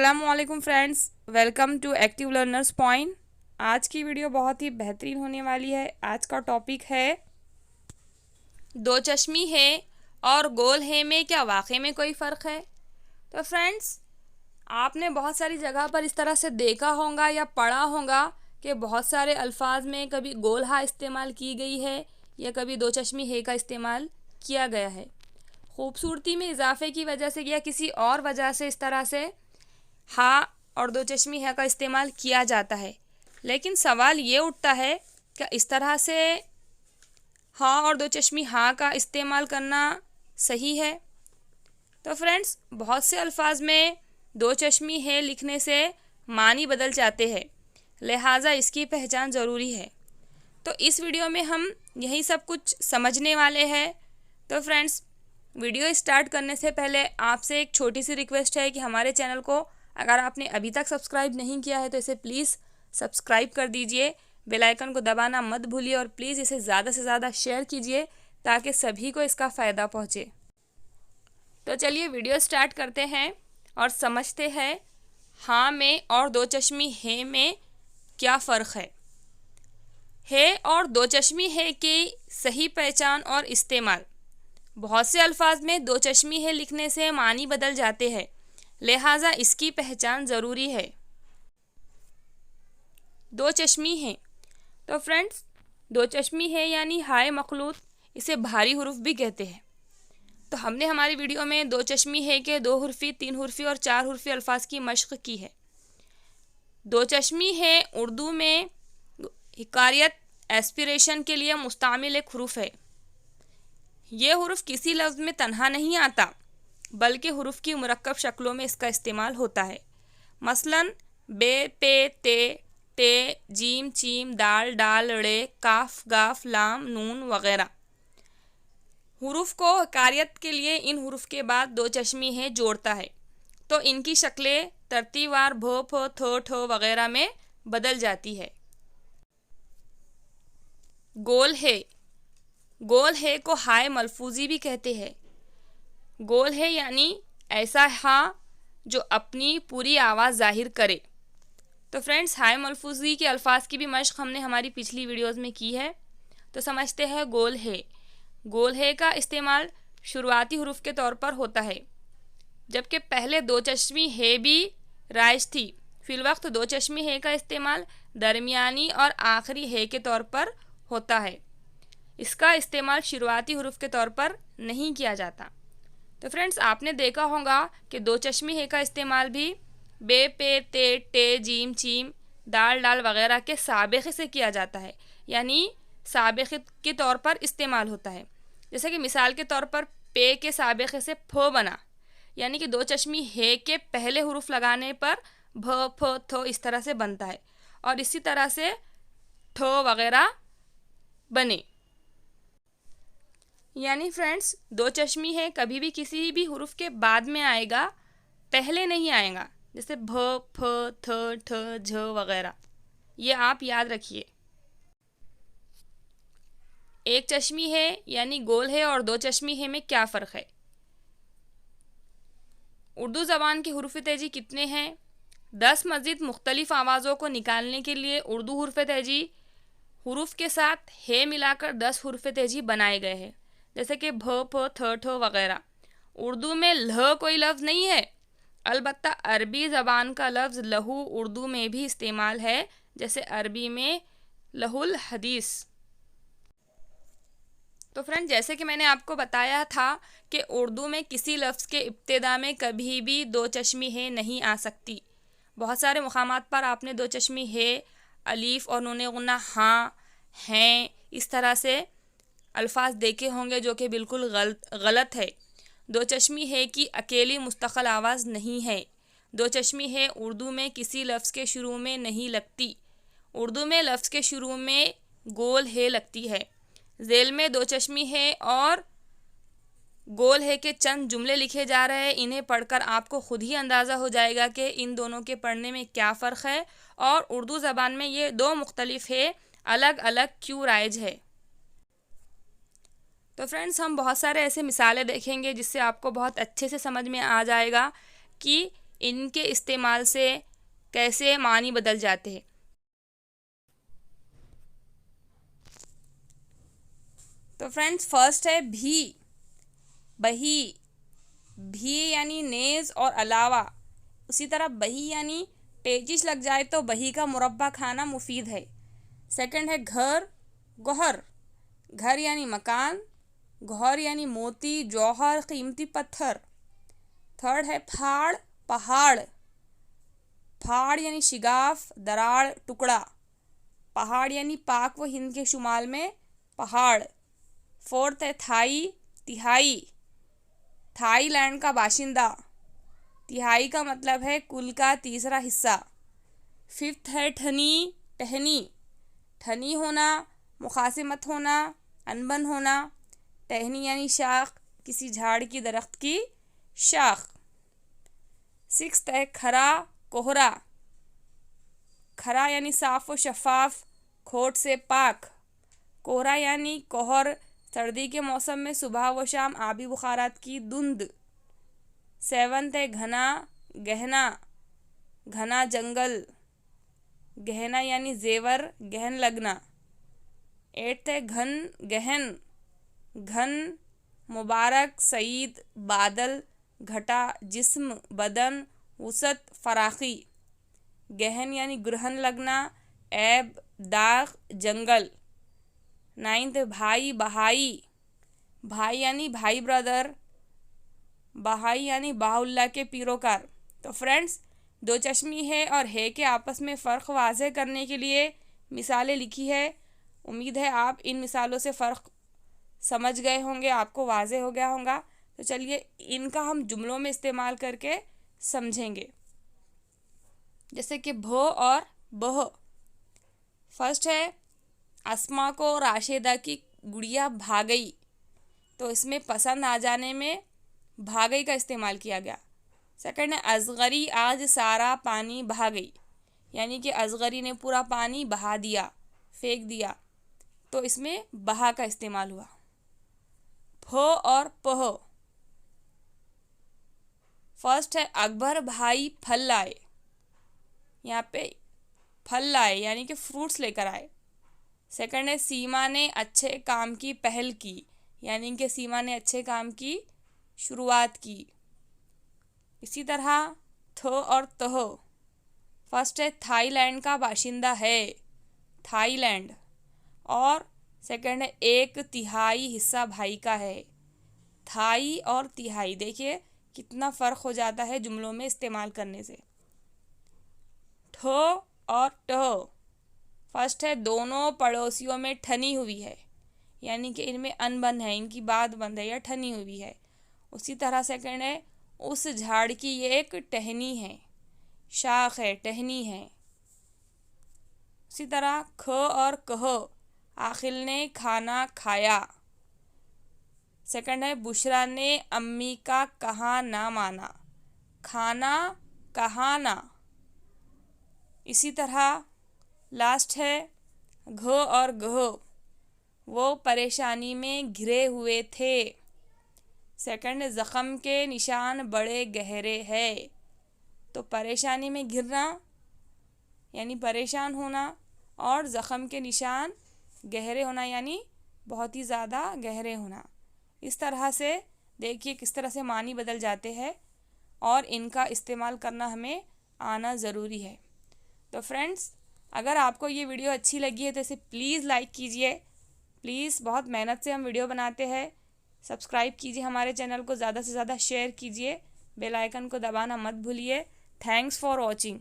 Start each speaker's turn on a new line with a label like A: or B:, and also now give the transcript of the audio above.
A: अस्सलामुअलैकुम friends, welcome to active learners point. आज की वीडियो बहुत ही बेहतरीन होने वाली है। आज का टॉपिक है दो चश्मी है और गोल है में क्या वाकई में कोई फ़र्क है। तो फ्रेंड्स, आपने बहुत सारी जगह पर इस तरह से देखा होगा या पढ़ा होगा कि बहुत सारे अल्फाज में कभी गोल हा इस्तेमाल की गई है या कभी दो चश्मी है का इस्तेमाल किया गया है। खूबसूरती में इजाफे की वजह से या किसी और वजह से इस तरह से हा और दो चश्मी है का इस्तेमाल किया जाता है। लेकिन सवाल ये उठता है कि इस तरह से हा और दो चश्मी हा का इस्तेमाल करना सही है। तो फ्रेंड्स, बहुत से अल्फाज में दो चश्मी है लिखने से मानी बदल जाते हैं, लिहाजा इसकी पहचान ज़रूरी है। तो इस वीडियो में हम यही सब कुछ समझने वाले हैं। तो फ्रेंड्स, वीडियो स्टार्ट करने से पहले आपसे एक छोटी सी रिक्वेस्ट है कि हमारे चैनल को अगर आपने अभी तक सब्सक्राइब नहीं किया है तो इसे प्लीज़ सब्सक्राइब कर दीजिए, बेल आइकन को दबाना मत भूलिए और प्लीज़ इसे ज़्यादा से ज़्यादा शेयर कीजिए ताकि सभी को इसका फ़ायदा पहुँचे। तो चलिए वीडियो स्टार्ट करते हैं और समझते हैं हाँ में और दो चश्मी है में क्या फ़र्क है और दो चश्मी है की सही पहचान और इस्तेमाल। बहुत से अल्फाज में दो चश्मी है लिखने से मानी बदल जाते हैं, लिहाजा इसकी पहचान ज़रूरी है। दो चश्मी है, तो फ्रेंड्स, दो चश्मी है यानी हाय मखलूत, इसे भारी हुरूफ भी कहते हैं। तो हमने हमारी वीडियो में दो चश्मी है के दो हुर्फी, तीन हुर्फी और चार हुर्फी अल्फाज की मश्क की है। दो चश्मी है उर्दू में हिकायत एस्पिरेशन के लिए मुस्तामिल एक हुरूफ है। ये हुरूफ किसी लफ्ज़ में तन्हा नहीं आता बल्कि हुरूफ की मुरक्कब शक्लों में इसका इस्तेमाल होता है। मसलन बे, पे, ते, जीम, चीम, दाल, डाल, ड़े, काफ, गाफ, लाम, नून वगैरह। हुरूफ को हिकायत के लिए इन हुरूफ के बाद दो चश्मी है जोड़ता है तो इनकी शक्लें तरतीबवार भो, फो, थो, ठो वगैरह में बदल जाती है। गोल है को हाय मलफूजी भी कहते हैं। गोल है यानी ऐसा हा जो अपनी पूरी आवाज़ जाहिर करे। तो फ्रेंड्स, हाय मलफूजी के अल्फाज की भी मश्क हमने हमारी पिछली वीडियोस में की है। तो समझते हैं गोल है का इस्तेमाल शुरुआती हुरूफ के तौर पर होता है, जबकि पहले दो चश्मी है भी राइज थी। फिलवक्त दो चश्मी है का इस्तेमाल दरमियानी और आखिरी है के तौर पर होता है। इसका इस्तेमाल शुरुआती हुरूफ के तौर पर नहीं किया जाता। तो फ्रेंड्स, आपने देखा होगा कि दो चश्मी है का इस्तेमाल भी बे, पे, ते, जीम, चीम, दाल, डाल वगैरह के साबिक़े से किया जाता है, यानी साबिक़े के तौर पर इस्तेमाल होता है। जैसे कि मिसाल के तौर पर पे के साबिक़े से फ बना, यानी कि दो चश्मी है के पहले हुरूफ लगाने पर भ, फ, थो इस तरह से बनता है और इसी तरह से ठो वगैरह बने। यानी फ्रेंड्स, दो चश्मी है कभी भी किसी भी हुरूफ के बाद में आएगा, पहले नहीं आएगा। जैसे भ, फ, थ, ठ, झ वगैरह, ये आप याद रखिए। एक चश्मी है यानी गोल है और दो चश्मी है में क्या फ़र्क है। उर्दू ज़बान के हुरूफ तेजी कितने हैं? 10 मज़ीद मुख्तलिफ़ आवाज़ों को निकालने के लिए उर्दू हुरूफ तेजी हुरूफ के साथ है मिलाकर 10 हुरूफ तेजी बनाए गए हैं, जैसे कि भ, फ, थ, ठो वगैरह। उर्दू में लह कोई लफ्ज़ नहीं है, अलबत्ता अरबी ज़बान का लफ्ज़ लहू उर्दू में भी इस्तेमाल है, जैसे अरबी में लहुल हदीस। तो फ्रेंड, जैसे कि मैंने आपको बताया था कि उर्दू में किसी लफ्ज़ के इब्तिदा में कभी भी दो चश्मी है नहीं आ सकती। बहुत सारे मुकामात पर आपने दो चश्मी है, अलीफ और नून गुन्ना, हाँ, हैं, इस तरह से अल्फाज देखे होंगे जो कि बिल्कुल गलत है। दो चश्मी है की अकेली मुस्तकिल आवाज़ नहीं है। दो चश्मी है उर्दू में किसी लफ्ज़ के शुरू में नहीं लगती। उर्दू में लफ्ज़ के शुरू में गोल है लगती है। ज़ेल में दो चश्मी है और गोल है के चंद जुमले लिखे जा रहे हैं। इन्हें पढ़कर आपको खुद ही अंदाज़ा हो जाएगा कि इन दोनों के पढ़ने में क्या फ़र्क है और उर्दू ज़बान में ये दो मुख्तलिफ है अलग अलग क्यों राइज है। तो फ्रेंड्स, हम बहुत सारे ऐसे मिसालें देखेंगे जिससे आपको बहुत अच्छे से समझ में आ जाएगा कि इनके इस्तेमाल से कैसे मानी बदल जाते हैं। तो फ्रेंड्स, फर्स्ट है भी, बही। भी यानी नेज़ और अलावा। उसी तरह बही यानी पेचिश लग जाए तो बही का मुरब्बा खाना मुफीद है। सेकंड है घर, गौहर। घर यानी मकान, गौहर यानी मोती, जौहर, कीमती पत्थर। थर्ड है फाड़, पहाड़। फाड़ यानी शिगाफ, दरार, टुकड़ा। पहाड़ यानी पाक व हिंद के शुमाल में पहाड़। फोर्थ है थाई, तिहाई। थाईलैंड का बाशिंदा। तिहाई का मतलब है कुल का तीसरा हिस्सा। फिफ्थ है ठनी, टहनी। ठनी होना, मुखासिमत होना, अनबन होना। टहनी यानी शाख, किसी झाड़ की दरख्त की शाख। सिक्स्थ है खरा, कोहरा। खरा यानी साफ व शफाफ, खोट से पाक। कोहरा यानी कोहर, सर्दी के मौसम में सुबह व शाम आबी बुखारात की धुंध। सेवंथ है घना, गहना। घना जंगल। गहना यानी जेवर, गहन लगना। एट्थ है घन, गहन। घन मुबारक, सईद, बादल, घटा, जिस्म, बदन, वसत, फराखी। गहन यानी ग्रहण लगना, ऐब, दाग, जंगल। नाइन्थ भाई, बहाई। भाई यानी भाई ब्रदर। बहाई यानी बाहुल्ला के पीरोकार। तो फ्रेंड्स, दो चश्मी है और है के आपस में फ़र्क वाज़ेह करने के लिए मिसालें लिखी है। उम्मीद है आप इन मिसालों से फ़र्क समझ गए होंगे, आपको वाज़ेह हो गया होगा। तो चलिए इनका हम जुमलों में इस्तेमाल करके समझेंगे। जैसे कि भो और बह। फर्स्ट है अस्मा को राशिदा की गुड़िया भागई। तो इसमें पसंद आ जाने में भागई का इस्तेमाल किया गया। सेकंड है असगरी आज सारा पानी बहा गई। यानी कि असगरी ने पूरा पानी बहा दिया, फेंक दिया। तो इसमें बहा का इस्तेमाल हुआ। फ और पह। फर्स्ट है अकबर भाई फल लाए। यहाँ पे फल लाए यानी कि फ्रूट्स लेकर आए। सेकंड है सीमा ने अच्छे काम की पहल की। यानी कि सीमा ने अच्छे काम की शुरुआत की। इसी तरह थ और तह। फर्स्ट है थाईलैंड का बाशिंदा है, थाईलैंड। और सेकंड है एक तिहाई हिस्सा भाई का है, थाई और तिहाई। देखिए कितना फ़र्क हो जाता है जुमलों में इस्तेमाल करने से। ठ और टह। फर्स्ट है दोनों पड़ोसियों में ठनी हुई है। यानी कि इनमें अनबन है, इनकी बात बंद है या ठनी हुई है। उसी तरह सेकंड है उस झाड़ की ये एक टहनी है, शाख है, टहनी है। उसी तरह ख और कह। आखिल ने खाना खाया। सेकंड है बुशरा ने अम्मी का कहा ना माना, खाना कहा ना। इसी तरह लास्ट है घ और गह। वो परेशानी में घिरे हुए थे। सेकंड ज़ख़म के निशान बड़े गहरे हैं। तो परेशानी में घिरना यानी परेशान होना, और ज़ख़म के निशान गहरे होना यानी बहुत ही ज़्यादा गहरे होना। इस तरह से देखिए किस तरह से मानी बदल जाते हैं, और इनका इस्तेमाल करना हमें आना ज़रूरी है। तो फ्रेंड्स, अगर आपको ये वीडियो अच्छी लगी है तो इसे प्लीज़ लाइक कीजिए। प्लीज़, बहुत मेहनत से हम वीडियो बनाते हैं। सब्सक्राइब कीजिए हमारे चैनल को, ज़्यादा से ज़्यादा शेयर कीजिए, बेल आइकन को दबाना मत भूलिए। Thanks for watching.